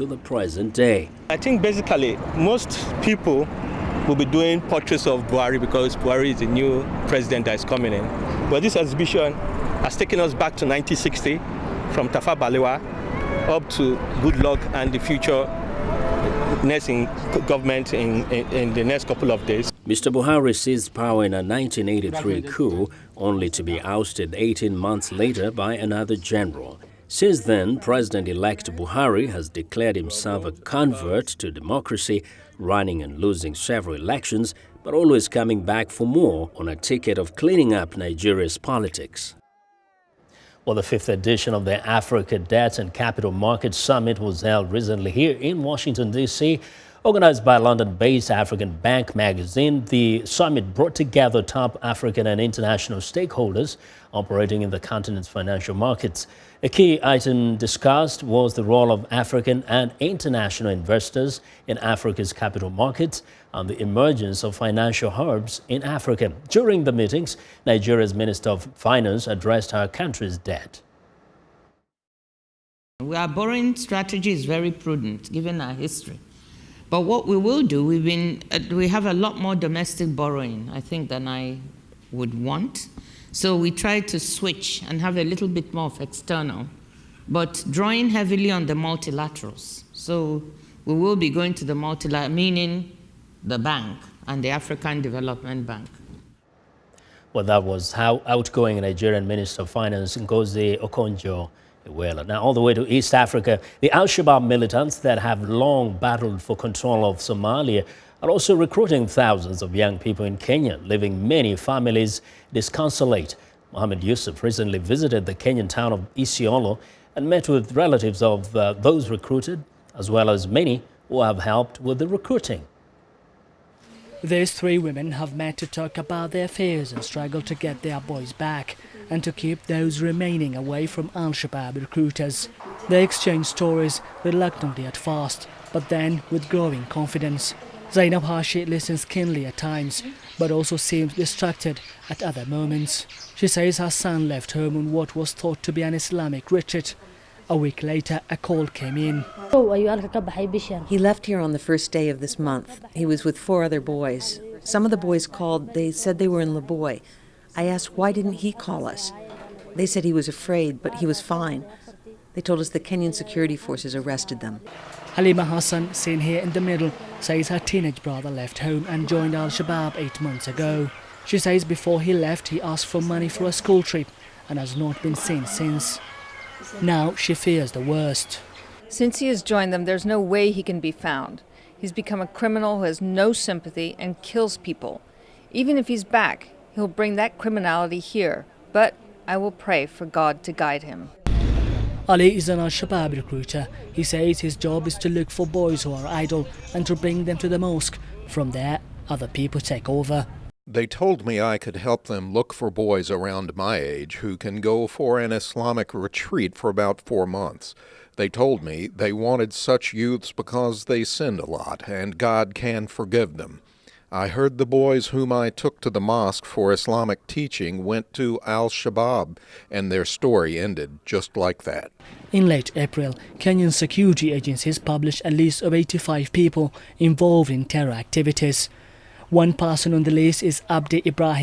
to the present day. I think basically most people will be doing portraits of Buhari because Buhari is the new president that is coming in. But this exhibition has taken us back to 1960, from Tafawa Balewa up to Goodluck and the future next in government in the next couple of days. Mr. Buhari seized power in a 1983 coup, only to be ousted 18 months later by another general. Since then, President-elect Buhari has declared himself a convert to democracy, running and losing several elections, but always coming back for more on a ticket of cleaning up Nigeria's politics. Well, the fifth edition of the Africa Debt and Capital Markets Summit was held recently here in Washington, D.C. Organized by London-based African Bank magazine, the summit brought together top African and international stakeholders operating in the continent's financial markets. A key item discussed was the role of African and international investors in Africa's capital markets and the emergence of financial hubs in Africa. During the meetings, Nigeria's Minister of Finance addressed her country's debt. Our borrowing strategy is very prudent, given our history. But what we will do, we have a lot more domestic borrowing, I think, than I would want. So we try to switch and have a little bit more of external, but drawing heavily on the multilaterals. So we will be going to the multilateral, meaning the bank and the African Development Bank. Well, that was how outgoing Nigerian Minister of Finance Ngozi Okonjo-Iweala. Now, all the way to East Africa, the Al-Shabaab militants that have long battled for control of Somalia are also recruiting thousands of young people in Kenya, leaving many families disconsolate. Mohammed Yusuf recently visited the Kenyan town of Isiolo and met with relatives of those recruited, as well as many who have helped with the recruiting. These three women have met to talk about their fears and struggle to get their boys back and to keep those remaining away from Al-Shabaab recruiters. They exchange stories reluctantly at first, but then with growing confidence. Zainab Hashi listens keenly at times, but also seems distracted at other moments. She says her son left home on what was thought to be an Islamic retreat. A week later, a call came in. He left here on the first day of this month. He was with 4 other boys. Some of the boys called. They said they were in Liboy. I asked, why didn't he call us? They said he was afraid, but he was fine. They told us the Kenyan security forces arrested them. Halima Hassan, seen here in the middle, says her teenage brother left home and joined Al-Shabaab 8 months ago. She says before he left, he asked for money for a school trip and has not been seen since. Now she fears the worst. Since he has joined them, there's no way he can be found. He's become a criminal who has no sympathy and kills people. Even if he's back, he'll bring that criminality here. But I will pray for God to guide him. Ali is an Al-Shabaab recruiter. He says his job is to look for boys who are idle and to bring them to the mosque. From there, other people take over. They told me I could help them look for boys around my age who can go for an Islamic retreat for about 4 months. They told me they wanted such youths because they sinned a lot and God can forgive them. I heard the boys whom I took to the mosque for Islamic teaching went to Al-Shabaab, and their story ended just like that. In late April, Kenyan security agencies published a list of 85 people involved in terror activities. One person on the list is Abdi Ibrahim.